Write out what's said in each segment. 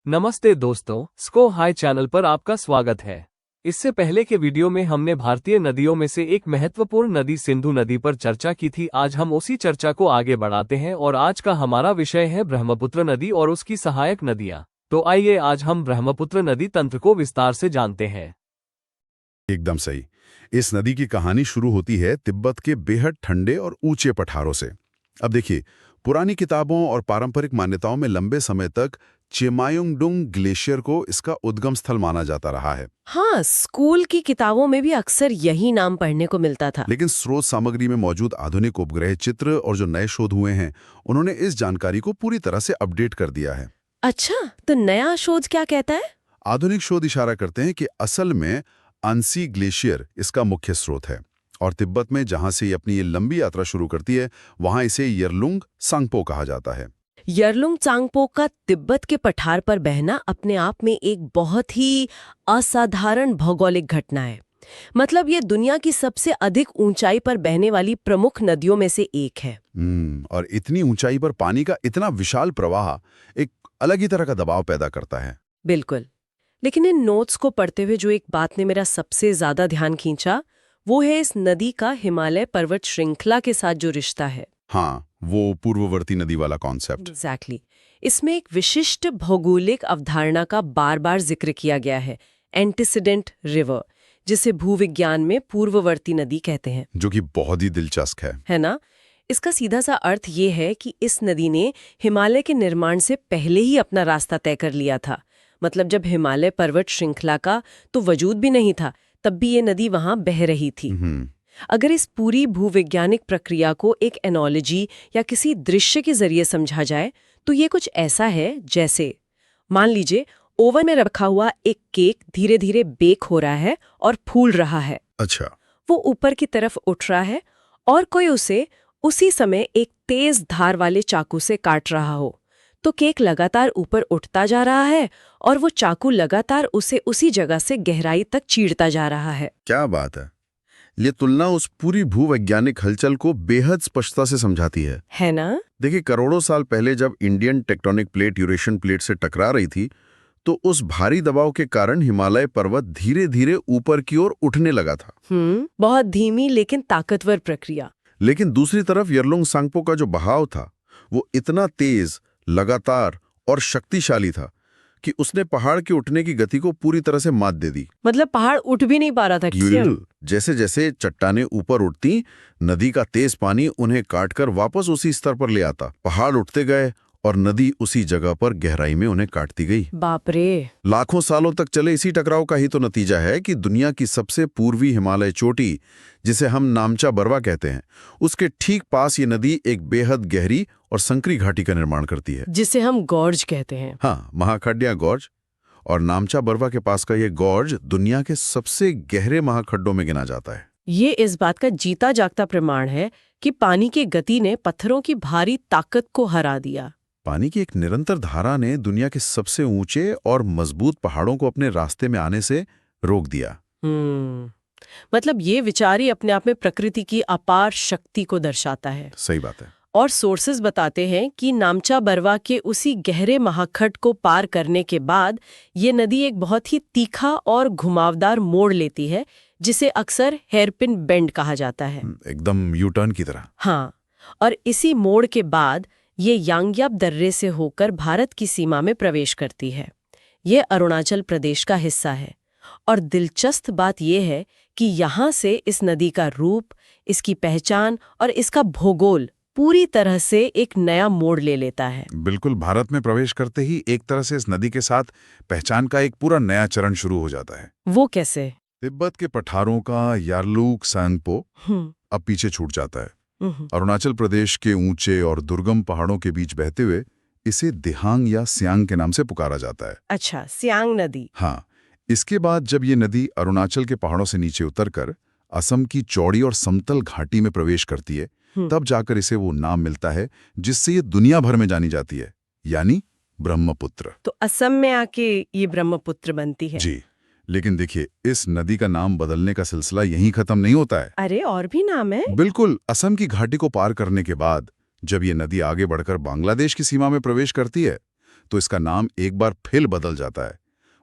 नमस्ते दोस्तों, स्को high channel पर आपका स्वागत है। इससे पहले के वीडियो में हमने भारतीय नदियों में से एक महत्वपूर्ण नदी सिंधु नदी पर चर्चा की थी। आज हम उसी चर्चा को आगे बढ़ाते हैं और आज का हमारा विषय है ब्रह्मपुत्र नदी और उसकी सहायक नदियां। तो आइए आज हम ब्रह्मपुत्र नदी तंत्र को विस्तार से जानते हैं। एकदम सही। इस नदी की कहानी शुरू होती है तिब्बत के बेहद ठंडे और ऊंचे पठारों से। अब देखिए, पुरानी किताबों और पारंपरिक मान्यताओं में लंबे समय तक चेमायुंगडुंग ग्लेशियर को इसका उद्गम स्थल माना जाता रहा है। हाँ, स्कूल की किताबों में भी अक्सर यही नाम पढ़ने को मिलता था। लेकिन स्रोत सामग्री में मौजूद आधुनिक उपग्रह चित्र और जो नए शोध हुए हैं, उन्होंने इस जानकारी को पूरी तरह से अपडेट कर दिया है। अच्छा, तो नया शोध क्या कहता है? आधुनिक शोध इशारा करते हैं कि असल में अंसी ग्लेशियर इसका मुख्य स्रोत है और तिब्बत में जहां से ये अपनी ये लंबी यात्रा शुरू करती है, वहां इसे यरलुंग सांगपो कहा जाता है। यरलुंग चांगपो का तिब्बत के पठार पर बहना अपने आप में एक बहुत ही असाधारण भौगोलिक घटना है। मतलब ये दुनिया की सबसे अधिक ऊंचाई पर बहने वाली प्रमुख नदियों में से एक है। और इतनी ऊंचाई पर पानी का इतना विशाल प्रवाह एक अलग ही तरह का दबाव पैदा करता है। बिल्कुल। लेकिन इन नोट्स को पढ़ते हुए जो एक बात ने मेरा सबसे ज्यादा ध्यान खींचा, वो है इस नदी का हिमालय पर्वत श्रृंखला के साथ जो रिश्ता है। हाँ, वो पूर्ववर्ती नदी वाला कॉन्सेप्ट। एग्जैक्टली। इसमें एक विशिष्ट भौगोलिक अवधारणा का बार बार जिक्र किया गया है, एंटीसीडेंट रिवर, जिसे भूविज्ञान में पूर्ववर्ती नदी कहते हैं। जो कि बहुत ही दिलचस्प है ना? इसका सीधा सा अर्थ ये है कि इस नदी ने हिमालय के निर्माण से पहले ही अपना रास्ता तय कर लिया था। मतलब जब हिमालय पर्वत श्रृंखला का तो वजूद भी नहीं था, तब भी ये नदी वहां बह रही थी। अगर इस पूरी भूवैज्ञानिक प्रक्रिया को एक एनोलॉजी या किसी दृश्य के जरिए समझा जाए तो ये कुछ ऐसा है जैसे, मान लीजिए ओवन में रखा हुआ एक केक धीरे धीरे बेक हो रहा है और फूल रहा है। अच्छा। वो ऊपर की तरफ उठ रहा है और कोई उसे उसी समय एक तेज धार वाले चाकू से काट रहा हो, तो केक लगातार ऊपर उठता जा रहा है और वो चाकू लगातार उसे उसी जगह से गहराई तक चीरता जा रहा है। क्या बात है! ये तुलना उस पूरी भूवैज्ञानिक हलचल को बेहद स्पष्टता से समझाती है ना? देखिए, करोड़ों साल पहले जब Indian tectonic plate Eurasian plate से टकरा रही थी, तो उस भारी दबाव के कारण हिमालय पर्वत धीरे धीरे ऊपर की ओर उठने लगा था। बहुत धीमी लेकिन ताकतवर प्रक्रिया। लेकिन दूसरी तरफ यरलुंग सांगपो का जो बहाव था, वो इतना तेज, लगातार और शक्तिशाली था कि उसने पहाड़ के उठने की गति को पूरी तरह से मात दे दी। मतलब पहाड़ उठ भी नहीं पा रहा था। जैसे जैसे चट्टानें ऊपर उठती, नदी का तेज पानी उन्हें काटकर वापस उसी स्तर पर ले आता। पहाड़ उठते गए और नदी उसी जगह पर गहराई में उन्हें काटती गई। बाप रे! लाखों सालों तक चले इसी टकराव का ही तो नतीजा है कि दुनिया की सबसे पूर्वी हिमालय चोटी, जिसे हम नामचा बरवा कहते हैं, उसके ठीक पास ये नदी एक बेहद गहरी और संकरी घाटी का निर्माण करती है, जिसे हम गॉर्ज कहते हैं। हाँ, महाखड्ड या गॉर्ज। और नामचा बरवा के पास का ये गॉर्ज दुनिया के सबसे गहरे महाखड्डों में गिना जाता है। ये इस बात का जीता जागता प्रमाण है कि पानी की गति ने पत्थरों की भारी ताकत को हरा दिया। पानी की एक निरंतर धारा ने दुनिया के सबसे ऊंचे और मजबूत पहाड़ों को अपने रास्ते में आने से रोक दिया। मतलब ये विचार ही अपने आप में प्रकृति की अपार शक्ति को दर्शाता है। सही बात है। और सोर्सेज बताते हैं कि नामचा बरवा के उसी गहरे महाखड्ड को पार करने के बाद ये नदी एक बहुत ही तीखा और घुमावदार मोड़ लेती है, जिसे अक्सर हेयरपिन बेंड कहा जाता है। एकदम यू टर्न की तरह। हाँ, और इसी मोड़ के बाद ये यांग्याप दर्रे से होकर भारत की सीमा में प्रवेश करती है। ये अरुणाचल प्रदेश का हिस्सा है। और दिलचस्प बात यह है कि यहाँ से इस नदी का रूप, इसकी पहचान और इसका भूगोल पूरी तरह से एक नया मोड़ ले लेता है। बिल्कुल, भारत में प्रवेश करते ही एक तरह से इस नदी के साथ पहचान का एक पूरा नया चरण शुरू हो जाता है। वो कैसे? तिब्बत के पठारों का यारलुंग सांगपो अब पीछे छूट जाता है। अरुणाचल प्रदेश के ऊंचे और दुर्गम पहाड़ों के बीच बहते हुए इसे दिहांग या सियांग के नाम से पुकारा जाता है। अच्छा, सियांग नदी। हाँ, इसके बाद जब ये नदी अरुणाचल के पहाड़ों से नीचे उतरकर असम की चौड़ी और समतल घाटी में प्रवेश करती है, तब जाकर इसे वो नाम मिलता है जिससे ये दुनिया भर में जानी जाती है, यानी ब्रह्मपुत्र। तो असम में आके ये ब्रह्मपुत्र बनती है। जी, लेकिन देखिए, इस नदी का नाम बदलने का सिलसिला यहीं खत्म नहीं होता है। अरे, और भी नाम है? बिल्कुल। असम की घाटी को पार करने के बाद जब ये नदी आगे बढ़कर बांग्लादेश की सीमा में प्रवेश करती है, तो इसका नाम एक बार फिर बदल जाता है।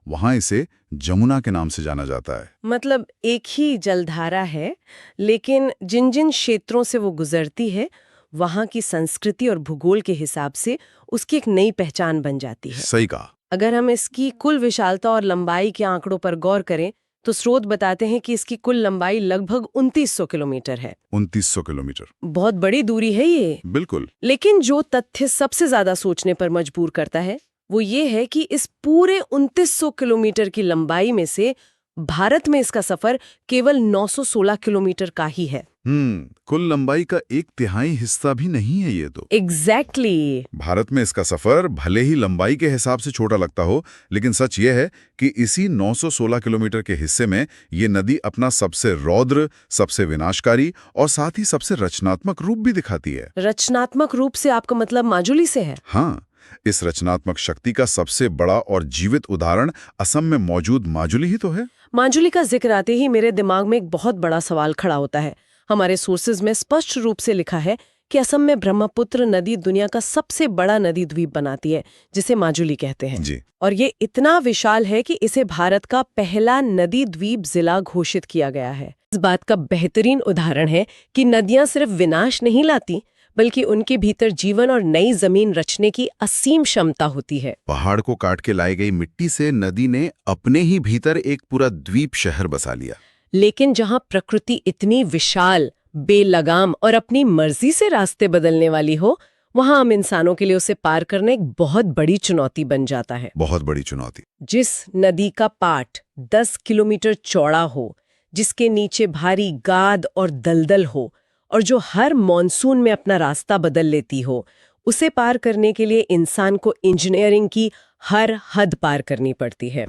वहां इसे जमुना के नाम से जाना जाता है। मतलब एक ही जलधारा है, लेकिन जिन जिन क्षेत्रों से वो गुजरती है वहां की संस्कृति और भूगोल के हिसाब से उसकी एक नई पहचान बन जाती है। सही कहा। अगर हम इसकी कुल विशालता और लंबाई के आंकड़ों पर गौर करें तो स्रोत बताते हैं कि इसकी कुल लंबाई लगभग 2900 किलोमीटर है। 2900 किलोमीटर बहुत बड़ी दूरी है ये। बिल्कुल। लेकिन जो तथ्य सबसे ज्यादा सोचने पर मजबूर करता है वो ये है कि इस पूरे 2900 किलोमीटर की लंबाई में से भारत में इसका सफर केवल 916 किलोमीटर का ही है। कुल लंबाई का 1/3 हिस्सा भी नहीं है ये तो। एग्जैक्टली। भारत में इसका सफर भले ही लंबाई के हिसाब से छोटा लगता हो, लेकिन सच ये है कि इसी 916 किलोमीटर के हिस्से में ये नदी अपना सबसे रौद्र, सबसे विनाशकारी और साथ ही सबसे रचनात्मक रूप भी दिखाती है। रचनात्मक रूप से आपका मतलब माजुली से है? हाँ, इस रचनात्मक शक्ति का सबसे बड़ा और जीवित उदाहरण असम में मौजूद माजुली ही तो है। माजुली का जिक्र आते ही मेरे दिमाग में एक बहुत बड़ा सवाल खड़ा होता है। हमारे सोर्सेज में स्पष्ट रूप से लिखा है कि असम में ब्रह्मपुत्र नदी दुनिया का सबसे बड़ा नदी द्वीप बनाती है, जिसे माजुली कहते हैं जी। और ये इतना विशाल है कि इसे भारत का पहला नदी द्वीप जिला घोषित किया गया है। इस बात का बेहतरीन उदाहरण है कि नदियां सिर्फ विनाश नहीं लाती, बल्कि उनके भीतर जीवन और नई जमीन रचने की असीम क्षमता होती है। पहाड़ को काट के लाई गई मिट्टी से नदी ने अपने ही भीतर एक पूरा द्वीप शहर बसा लिया। लेकिन जहां प्रकृति इतनी विशाल, बेलगाम और अपनी मर्जी से रास्ते बदलने वाली हो, वहां हम इंसानों के लिए उसे पार करना एक बहुत बड़ी चुनौती बन जाता है। बहुत बड़ी चुनौती। जिस नदी का पाट 10 किलोमीटर चौड़ा हो, जिसके नीचे भारी गाद और दलदल हो और जो हर मॉनसून में अपना रास्ता बदल लेती हो, उसे पार करने के लिए इंसान को इंजीनियरिंग की हर हद पार करनी पड़ती है।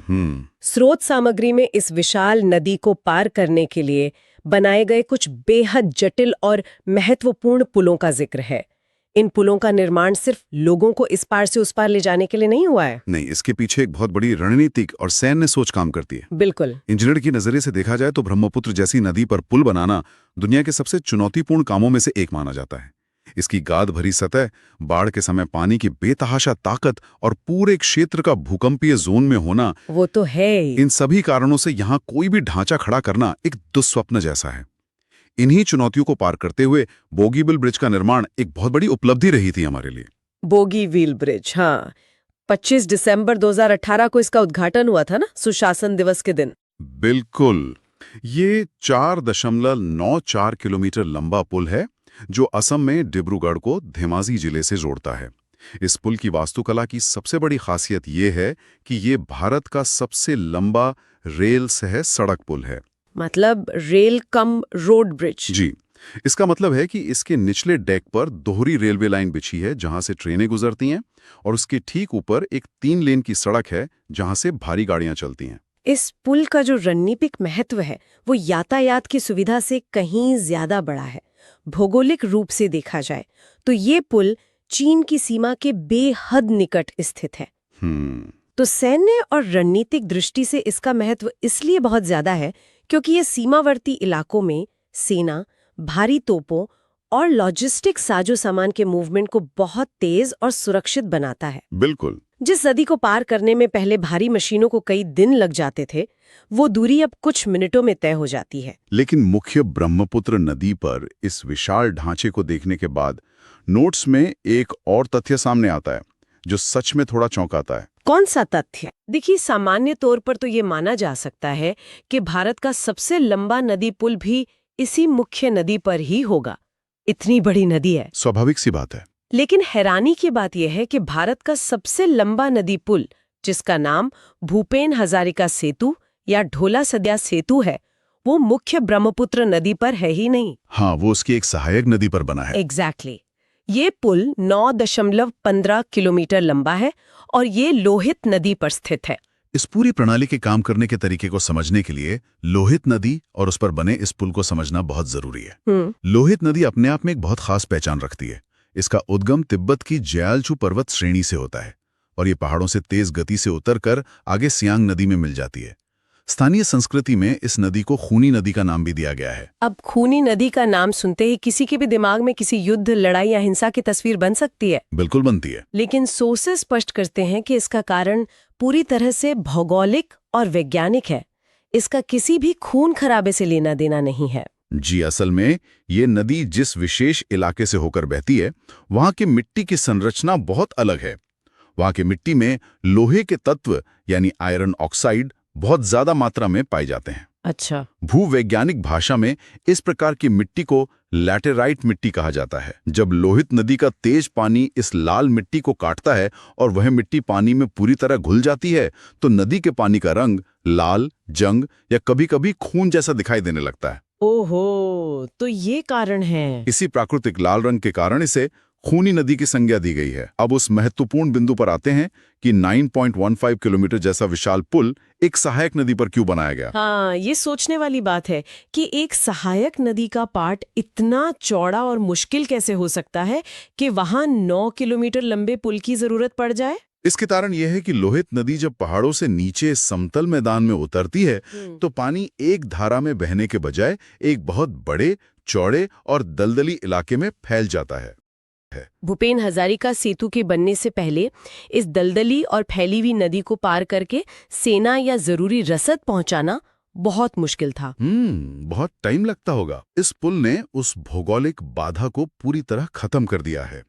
स्रोत सामग्री में इस विशाल नदी को पार करने के लिए बनाए गए कुछ बेहद जटिल और महत्वपूर्ण पुलों का जिक्र है। इन पुलों का निर्माण सिर्फ लोगों को इस पार से उस पार ले जाने के लिए नहीं हुआ है। नहीं, इसके पीछे एक बहुत बड़ी रणनीतिक और सैन्य सोच काम करती है। बिल्कुल। इंजीनियर की नजरिए से देखा जाए तो ब्रह्मपुत्र जैसी नदी पर पुल बनाना दुनिया के सबसे चुनौतीपूर्ण कामों में से एक माना जाता है। इसकी गाद भरी सतह, बाढ़ के समय पानी की बेतहाशा ताकत और पूरे क्षेत्र का भूकंपीय जोन में होना, वो तो है। इन सभी कारणों से यहाँ कोई भी ढांचा खड़ा करना एक दुस्वप्न जैसा है। इन्हीं चुनौतियों को पार करते हुए बोगीबिल ब्रिज का निर्माण एक बहुत बड़ी उपलब्धि रही थी हमारे लिए। बोगीबिल ब्रिज, हाँ। 25 दिसंबर 2018 को इसका उद्घाटन हुआ था ना, सुशासन दिवस के दिन। बिल्कुल। ये 4.94 किलोमीटर लंबा पुल है जो असम में डिब्रूगढ़ को धेमाजी जिले से जोड़ता है। इस पुल की वास्तुकला की सबसे बड़ी खासियत ये है कि ये भारत का सबसे लंबा रेल सह सड़क पुल है। मतलब रेल कम रोड ब्रिज। जी, इसका मतलब है कि इसके निचले डेक पर दोहरी रेलवे लाइन बिछी है जहां से ट्रेनें गुजरती हैं, और उसके ठीक ऊपर एक 3 लेन की सड़क है जहां से भारी गाड़ियां चलती हैं। इस पुल का जो रणनीतिक महत्व है वो यातायात की सुविधा से कहीं ज्यादा बड़ा है। भौगोलिक रूप से देखा जाए तो ये पुल चीन की सीमा के बेहद निकट स्थित है। तो सैन्य और रणनीतिक दृष्टि से इसका महत्व इसलिए बहुत ज्यादा है क्योंकि ये सीमावर्ती इलाकों में सेना, भारी तोपों और लॉजिस्टिक साजो सामान के मूवमेंट को बहुत तेज और सुरक्षित बनाता है। बिल्कुल। जिस नदी को पार करने में पहले भारी मशीनों को कई दिन लग जाते थे, वो दूरी अब कुछ मिनटों में तय हो जाती है। लेकिन मुख्य ब्रह्मपुत्र नदी पर इस विशाल ढांचे को देखने के बाद नोट्स में एक और तथ्य सामने आता है जो सच में थोड़ा चौंकाता है। कौन सा तथ्य? देखिए, सामान्य तौर पर तो ये माना जा सकता है कि भारत का सबसे लंबा नदी पुल भी इसी मुख्य नदी पर ही होगा। इतनी बड़ी नदी है, स्वाभाविक सी बात है। लेकिन हैरानी की बात यह है कि भारत का सबसे लंबा नदी पुल, जिसका नाम भूपेन हजारिका सेतु या ढोला सदिया सेतु है, वो मुख्य ब्रह्मपुत्र नदी पर है ही नहीं। हाँ, वो उसकी एक सहायक नदी पर बना है। एग्जैक्टली। ये पुल 9.15 किलोमीटर लंबा है और ये लोहित नदी पर स्थित है। इस पूरी प्रणाली के काम करने के तरीके को समझने के लिए लोहित नदी और उस पर बने इस पुल को समझना बहुत जरूरी है। लोहित नदी अपने आप में एक बहुत खास पहचान रखती है। इसका उद्गम तिब्बत की जयालचू पर्वत श्रेणी से होता है और ये पहाड़ों से तेज गति से उतरकर आगे सियांग नदी में मिल जाती है। स्थानीय संस्कृति में इस नदी को खूनी नदी का नाम भी दिया गया है। अब खूनी नदी का नाम सुनते ही किसी के भी दिमाग में किसी युद्ध, लड़ाई या हिंसा की तस्वीर बन सकती है। बिल्कुल बनती है। लेकिन सोर्सेस स्पष्ट करते हैं कि इसका कारण पूरी तरह से भौगोलिक और वैज्ञानिक है। इसका किसी भी खून खराबे से लेना देना नहीं है। जी, असल में ये नदी जिस विशेष इलाके से होकर बहती है, वहां की मिट्टी की संरचना बहुत अलग है। वहां की मिट्टी में लोहे के तत्व यानी आयरन ऑक्साइड बहुत ज्यादा मात्रा में पाए जाते हैं। अच्छा। भूवैज्ञानिक भाषा में इस प्रकार की मिट्टी को लैटेराइट मिट्टी कहा जाता है। जब लोहित नदी का तेज पानी इस लाल मिट्टी को काटता है और वह मिट्टी पानी में पूरी तरह घुल जाती है, तो नदी के पानी का रंग लाल, जंग या कभी-कभी खून जैसा दिखाई देने लगता है। ओहो, तो ये कारण है। इसी प्राकृतिक लाल रंग के कारण इसे खूनी नदी की संज्ञा दी गई है। अब उस महत्वपूर्ण बिंदु पर आते हैं कि 9.15 किलोमीटर जैसा विशाल पुल एक सहायक नदी पर क्यों बनाया गया। हाँ, ये सोचने वाली बात है कि एक सहायक नदी का पार्ट इतना चौड़ा और मुश्किल कैसे हो सकता है कि वहां 9 किलोमीटर लंबे पुल की जरूरत पड़ जाए। इसके कारण यह है कि लोहित नदी जब पहाड़ों से नीचे समतल मैदान में उतरती है, तो पानी एक धारा में बहने के बजाय एक बहुत बड़े, चौड़े और दलदली इलाके में फैल जाता है। भूपेन हजारिका सेतु के बनने से पहले इस दलदली और फैली हुई नदी को पार करके सेना या जरूरी रसद पहुंचाना बहुत मुश्किल था। बहुत टाइम लगता होगा। इस पुल ने उस भौगोलिक बाधा को पूरी तरह खत्म कर दिया है।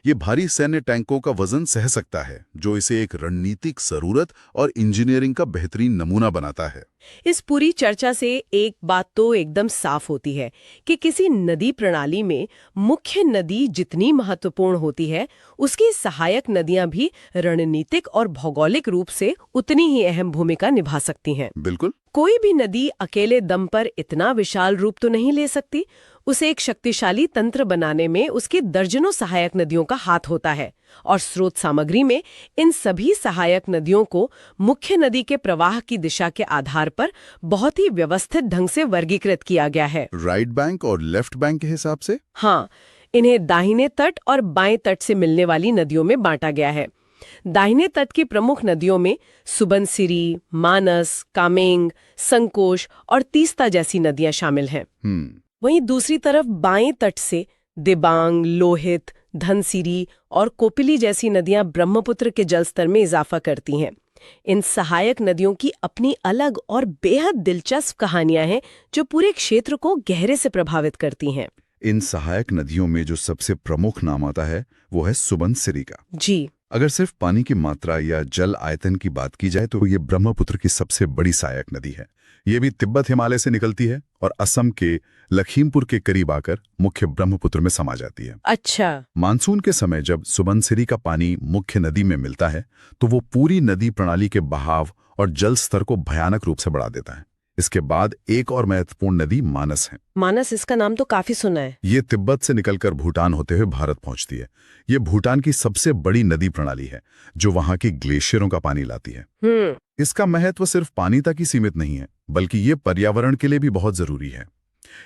ये भारी सैन्य टैंकों का वजन सह सकता है, जो इसे एक रणनीतिक जरूरत और इंजीनियरिंग का बेहतरीन नमूना बनाता है। इस पूरी चर्चा से एक बात तो एकदम साफ होती है कि किसी नदी प्रणाली में मुख्य नदी जितनी महत्वपूर्ण होती है, उसकी सहायक नदियां भी रणनीतिक और भौगोलिक रूप से उतनी ही अहम भूमिका निभा सकती हैं। बिल्कुल। कोई भी नदी अकेले दम पर इतना विशाल रूप तो नहीं ले सकती। उसे एक शक्तिशाली तंत्र बनाने में उसकी दर्जनों सहायक नदियों का हाथ होता है, और स्रोत सामग्री में इन सभी सहायक नदियों को मुख्य नदी के प्रवाह की दिशा के आधार पर बहुत ही व्यवस्थित ढंग से वर्गीकृत किया गया है। राइट बैंक और लेफ्ट बैंक के हिसाब से? हाँ, इन्हें दाहिने तट और बाएं तट से मिलने वाली नदियों में बांटा गया है। दाहिने तट की प्रमुख नदियों में सुबनसिरी, मानस, कामेंग, संकोश और तीस्ता जैसी नदियां शामिल हैं। वहीं दूसरी तरफ बाएं तट से दिबांग, लोहित, धनसिरी और कोपिली जैसी नदियां ब्रह्मपुत्र के जलस्तर में इजाफा करती हैं। इन सहायक नदियों की अपनी अलग और बेहद दिलचस्प कहानियां हैं, जो पूरे क्षेत्र को गहरे से प्रभावित करती हैं। इन सहायक नदियों में जो सबसे प्रमुख नाम आता है, वो है सुबनसिरी का। जी। अगर सिर्फ पानी की मात्रा या जल आयतन की बात की जाए तो ये ब्रह्मपुत्र की सबसे बड़ी सहायक नदी है। ये भी तिब्बत हिमालय से निकलती है और असम के लखीमपुर के करीब आकर मुख्य ब्रह्मपुत्र में समा जाती है। अच्छा। मानसून के समय जब सुबनसिरी का पानी मुख्य नदी में मिलता है, तो वो पूरी नदी प्रणाली के बहाव और जल स्तर को भयानक रूप से बढ़ा देता है। इसके बाद एक और महत्वपूर्ण नदी मानस है। मानस, इसका नाम तो काफी सुना है। ये तिब्बत से निकलकर भूटान होते हुए भारत पहुंचती है। ये भूटान की सबसे बड़ी नदी प्रणाली है, जो वहां के ग्लेशियरों का पानी लाती है। इसका महत्व सिर्फ पानी तक ही सीमित नहीं है, बल्कि ये पर्यावरण के लिए भी बहुत जरूरी है।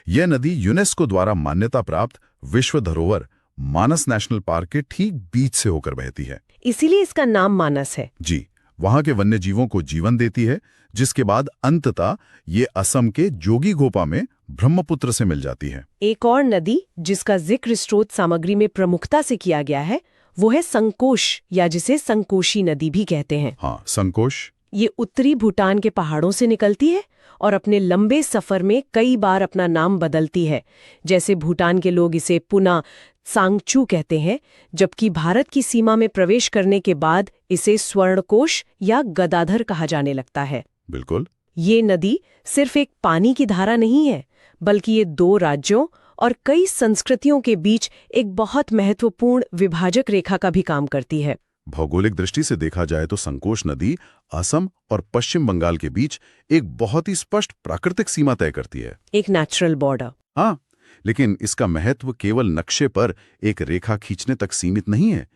यह नदी यूनेस्को द्वारा मान्यता प्राप्त विश्व धरोहर मानस नेशनल पार्क के ठीक बीच से होकर बहती है। इसीलिए इसका नाम मानस है। जी, वहां के वन्य जीवों को जीवन देती है, जिसके बाद अंततः ये असम के जोगीघोपा में ब्रह्मपुत्र से मिल जाती है। एक और नदी जिसका जिक्र स्रोत सामग्री में प्रमुखता से किया गया है, वो है संकोश, या जिसे संकोशी नदी भी कहते हैं। हाँ, संकोश। ये उत्तरी भूटान के पहाड़ों से निकलती है और अपने लंबे सफर में कई बार अपना नाम बदलती है। जैसे भूटान के लोग इसे पुनः सांगचू कहते हैं, जबकि भारत की सीमा में प्रवेश करने के बाद इसे स्वर्णकोश या गदाधर कहा जाने लगता है। बिल्कुल। ये नदी सिर्फ एक पानी की धारा नहीं है, बल्कि ये दो राज्यों और कई संस्कृतियों के बीच एक बहुत महत्वपूर्ण विभाजक रेखा का भी काम करती है। भौगोलिक दृष्टि से देखा जाए तो संकोश नदी असम और पश्चिम बंगाल के बीच एक बहुत ही स्पष्ट प्राकृतिक सीमा तय करती है, एक नेचुरल बॉर्डर। हाँ, लेकिन इसका महत्व केवल नक्शे पर एक रेखा खींचने तक सीमित नहीं है।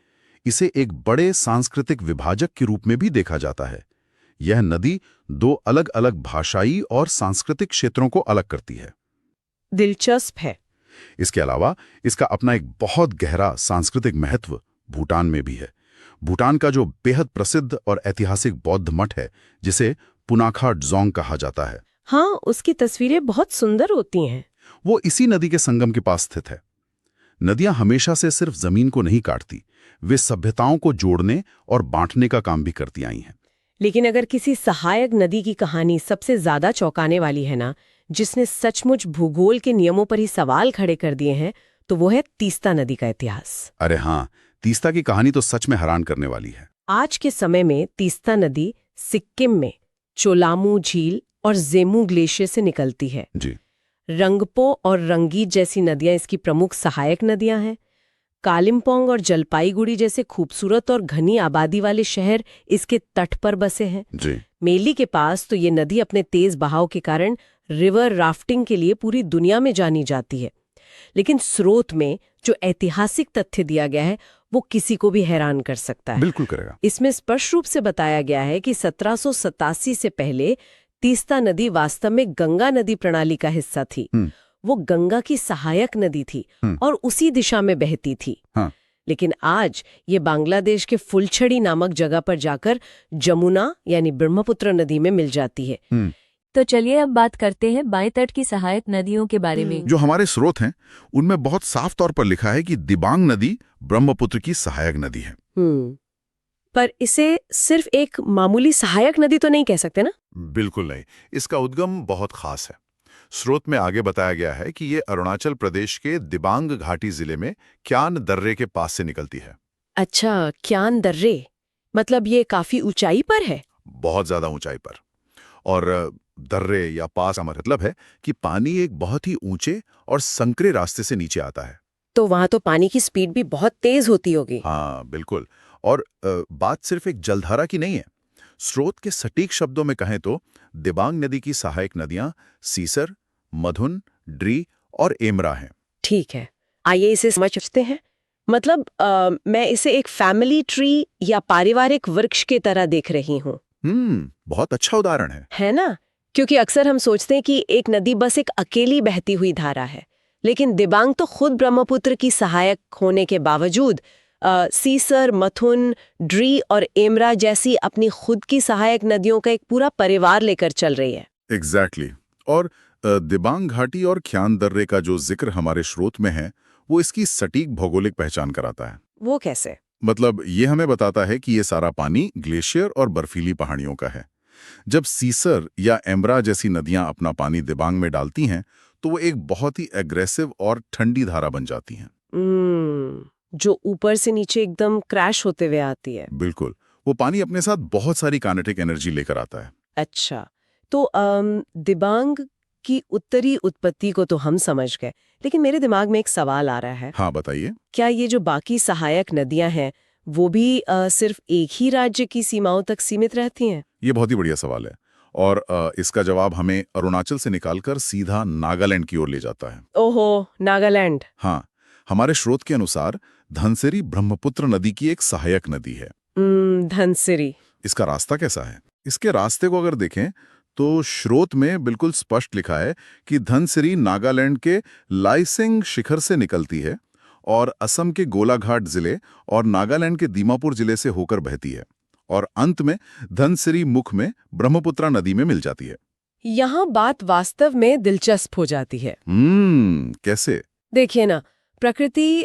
इसे एक बड़े सांस्कृतिक विभाजक के रूप में भी देखा जाता है। यह नदी दो अलग अलग भाषाई और सांस्कृतिक क्षेत्रों को अलग करती है। दिलचस्प है। इसके अलावा इसका अपना एक बहुत गहरा सांस्कृतिक महत्व भूटान में भी है। भूटान का जो बेहद प्रसिद्ध और ऐतिहासिक बौद्ध मठ है, जिसे पुनाखा ड्जोंग कहा जाता है। हाँ, उसकी तस्वीरें बहुत सुंदर होती हैं। वो इसी नदी के संगम के पास स्थित है। नदियां हमेशा से सिर्फ जमीन को नहीं काटती, वे सभ्यताओं को जोड़ने और बांटने का काम भी करती आई हैं। लेकिन अगर किसी सहायक नदी की कहानी सबसे ज्यादा चौंकाने वाली है ना, जिसने सचमुच भूगोल के नियमों पर ही सवाल खड़े कर दिए हैं, तो वो है तीस्ता नदी का इतिहास। अरे हाँ, तीस्ता की कहानी तो सच में हैरान करने वाली है। आज के समय में तीस्ता नदी सिक्किम में चोलामू झील और जेमू ग्लेशियर से निकलती है। जी। रंगपो और रंगीत जैसी नदियां इसकी प्रमुख सहायक नदियां हैं। कालिम्पोंग और जलपाईगुड़ी जैसे खूबसूरत और घनी आबादी वाले शहर इसके तट पर बसे हैं। जी। मेली के पास तो ये नदी अपने तेज बहाव के कारण रिवर राफ्टिंग के लिए पूरी दुनिया में जानी जाती है। लेकिन स्रोत में जो ऐतिहासिक तथ्य दिया गया है वो किसी को भी हैरान कर सकता है। बिल्कुल करेगा। इसमें स्पष्ट रूप से बताया गया है कि 1787 से पहले तीस्ता नदी वास्तव में गंगा नदी प्रणाली का हिस्सा थी। वो गंगा की सहायक नदी थी और उसी दिशा में बहती थी। हाँ। लेकिन आज ये बांग्लादेश के फुलछड़ी नामक जगह पर जाकर जमुना यानी ब्रह्मपुत्र नदी में मिल जाती है। तो चलिए अब बात करते हैं बाएं तट की सहायक नदियों के बारे में। जो हमारे स्रोत हैं उनमें बहुत साफ तौर पर लिखा है कि दिबांग नदी ब्रह्मपुत्र की सहायक नदी है। पर इसे सिर्फ एक मामूली सहायक नदी तो नहीं कह सकते ना? बिल्कुल नहीं, इसका उद्गम बहुत खास है। स्रोत में आगे बताया गया है कि ये अरुणाचल प्रदेश के दिबांग घाटी जिले में क्यान दर्रे के पास से निकलती है। अच्छा, क्यान दर्रे मतलब ये काफी ऊंचाई पर है? बहुत ज्यादा ऊंचाई पर। और दर्रे या पास का मतलब है कि पानी एक बहुत ही ऊंचे और संकरे रास्ते से नीचे आता है। तो वहां तो पानी की स्पीड भी बहुत तेज होती होगी। हाँ बिल्कुल। और बात सिर्फ एक जलधारा की नहीं है। स्रोत के सटीक शब्दों में कहें तो दिबांग नदी की सहायक नदियां सीसर, मधुन, ड्री और एमरा हैं। ठीक है, आइए इसे समझते हैं। मतलब मैं इसे एक फैमिली ट्री या पारिवारिक वृक्ष की तरह देख रही हूँ। बहुत अच्छा उदाहरण है ना? क्योंकि अक्सर हम सोचते हैं कि एक नदी बस एक अकेली बहती हुई धारा है, लेकिन दिबांग तो खुद ब्रह्मपुत्र की सहायक होने के बावजूद सीसर, मथुन, ड्री और एमरा जैसी अपनी खुद की सहायक नदियों का एक पूरा परिवार लेकर चल रही है। एग्जैक्टली। और दिबांग घाटी और ख्यान दर्रे का जो जिक्र हमारे स्रोत में है वो इसकी सटीक भौगोलिक पहचान कराता है। वो कैसे? मतलब ये हमें बताता है कि ये सारा पानी ग्लेशियर और बर्फीली पहाड़ियों का है। जब सीसर या एमरा जैसी नदियां अपना पानी दिबांग में डालती हैं तो वो एक बहुत ही एग्रेसिव और ठंडी धारा बन जाती हैं। जो ऊपर से नीचे एकदम क्रैश होते हुए आती है। बिल्कुल, वो पानी अपने साथ बहुत सारी काइनेटिक एनर्जी लेकर आता है। अच्छा, तो दिबांग की उत्तरी उत्पत्ति को तो हम समझ गए, लेकिन मेरे दिमाग में एक सवाल आ रहा है। हाँ बताइए। क्या ये जो बाकी सहायक नदियां हैं वो भी सिर्फ एक ही राज्य की सीमाओं तक सीमित रहती हैं? ये बहुत ही बढ़िया सवाल है और इसका जवाब हमें अरुणाचल से निकालकर सीधा नागालैंड की ओर ले जाता है। ओहो, नागालैंड। हाँ, हमारे स्रोत के अनुसार धनसिरी ब्रह्मपुत्र नदी की एक सहायक नदी है। धनसिरी। इसका रास्ता कैसा है? इसके रास्ते को अगर देखें तो स्रोत में बिल्कुल स्पष्ट लिखा है कि धनसिरी नागालैंड के लाइसेंग शिखर से निकलती है और असम के गोलाघाट जिले और नागालैंड के दीमापुर जिले से होकर बहती है और अंत में धनसिरी मुख में ब्रह्मपुत्रा नदी में मिल जाती है। यहाँ बात वास्तव में दिलचस्प हो जाती है। कैसे? देखिए ना, प्रकृति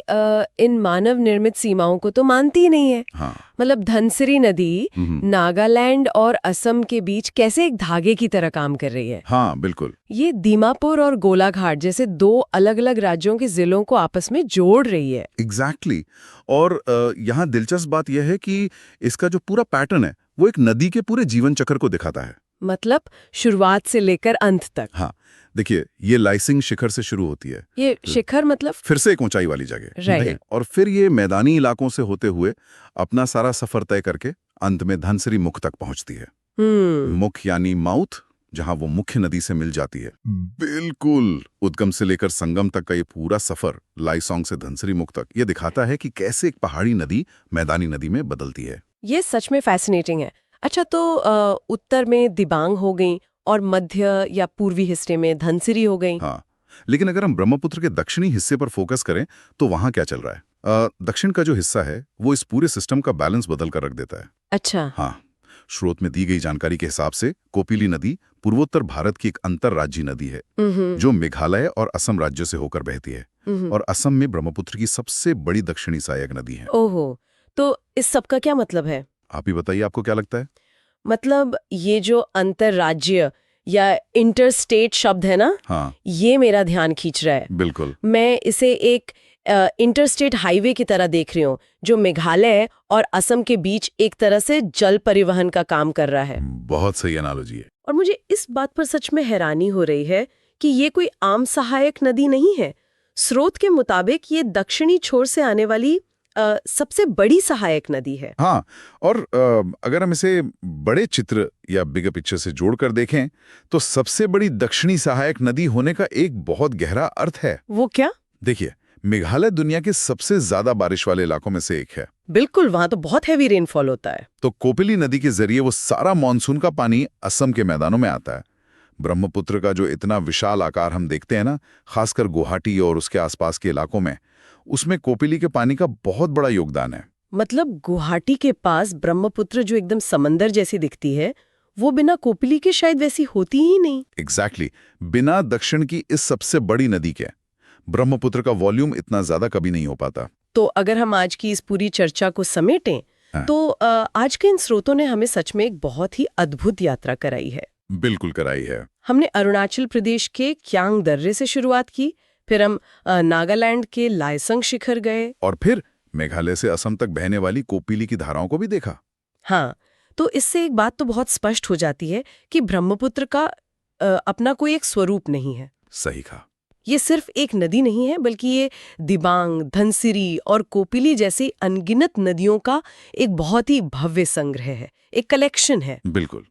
इन मानव निर्मित सीमाओं को तो मानती ही नहीं है। हाँ। मतलब धनसिरी नदी नागालैंड और असम के बीच कैसे एक धागे की तरह काम कर रही है। हाँ बिल्कुल। ये दीमापुर और गोलाघाट जैसे दो अलग अलग राज्यों के जिलों को आपस में जोड़ रही है। एग्जैक्टली। और यहाँ दिलचस्प बात यह है कि इसका जो पूरा पैटर्न है वो एक नदी के पूरे जीवन चक्र को दिखाता है। मतलब शुरुआत से लेकर अंत तक। हाँ, देखिए ये लाइसिंग शिखर से शुरू होती है। ये शिखर मतलब फिर से एक ऊंचाई वाली जगह। राइट। और फिर ये मैदानी इलाकों से होते हुए अपना सारा सफर तय करके अंत में धनसिरी मुख तक पहुंचती है। मुख यानी माउथ, जहां वो मुख्य नदी से मिल जाती है। बिल्कुल, उद्गम से लेकर संगम तक का ये पूरा सफर लाइसोंग से धनसिरी मुख तक ये दिखाता है कि कैसे एक पहाड़ी नदी मैदानी नदी में बदलती है। ये सच में फैसिनेटिंग है। अच्छा, तो उत्तर में दिबांग हो गई और मध्य या पूर्वी हिस्से में धनसिरी हो गई। हाँ, लेकिन अगर हम ब्रह्मपुत्र के दक्षिणी हिस्से पर फोकस करें तो वहां क्या चल रहा है? दक्षिण का जो हिस्सा है वो इस पूरे सिस्टम का बैलेंस बदल कर रख देता है। अच्छा। हाँ, स्रोत में दी गई जानकारी के हिसाब से कोपिली नदी पूर्वोत्तर भारत की एक अंतर्राज्यीय नदी है जो मेघालय और असम राज्यों से होकर बहती है और असम में ब्रह्मपुत्र की सबसे बड़ी दक्षिणी सहायक नदी है। ओहो, तो इस सब का क्या मतलब है? आप ही बताइए, आपको क्या लगता है? मतलब ये जो अंतर्राज्यीय या इंटरस्टेट शब्द है ना, हाँ, ये मेरा ध्यान खींच रहा है। बिल्कुल। मैं इसे एक इंटरस्टेट हाईवे की तरह देख रही हूँ जो मेघालय और असम के बीच एक तरह से जल परिवहन का काम कर रहा है। बहुत सही एनालॉजी है। और मुझे इस बात पर सच में हैरानी हो रही है कि ये कोई आम सहायक नदी नहीं है। स्रोत के मुताबिक ये दक्षिणी छोर से आने वाली सबसे बड़ी सहायक नदी है। हाँ, और अगर हम इसे बड़े चित्र या बिगर पिक्चर से जोड़कर देखें तो सबसे बड़ी दक्षिणी सहायक नदी होने का एक बहुत गहरा अर्थ है। वो क्या? देखिए, मेघालय दुनिया के सबसे ज्यादा बारिश वाले इलाकों में से एक है। बिल्कुल, वहां तो बहुत हैवी रेनफॉल होता है। तो कोपिली नदी के जरिए वो सारा मानसून का पानी असम के मैदानों में आता है। ब्रह्मपुत्र का जो इतना विशाल आकार हम देखते हैं ना, खासकर गुवाहाटी और उसके आसपास के इलाकों में, उसमें कोपिली के पानी का बहुत बड़ा योगदान है। मतलब गुवाहाटी के पास ब्रह्मपुत्र जो एकदम समंदर जैसी दिखती है, वो बिना कोपिली के शायद वैसी होती ही नहीं। एग्जैक्टली। बिना दक्षिण की इस सबसे बड़ी नदी के ब्रह्मपुत्र का वॉल्यूम इतना ज्यादा कभी नहीं हो पाता। तो अगर हम आज की इस पूरी चर्चा को समेटें, तो आज के इन स्रोतों ने हमें सच में एक बहुत ही अद्भुत यात्रा कराई है। बिल्कुल कराई है। हमने अरुणाचल प्रदेश के क्यांग दर्रे से शुरुआत की, फिर हम नागालैंड के लायसंग शिखर गए और फिर मेघालय से असम तक बहने वाली कोपिली की धाराओं को भी देखा। हाँ, तो इससे एक बात तो बहुत स्पष्ट हो जाती है कि ब्रह्मपुत्र का अपना कोई एक स्वरूप नहीं है। सही कहा। ये सिर्फ एक नदी नहीं है, बल्कि ये दिबांग, धनसिरी और कोपिली जैसी अनगिनत नदियों का एक बहुत ही भव्य संग्रह है, एक कलेक्शन है। बिल्कुल।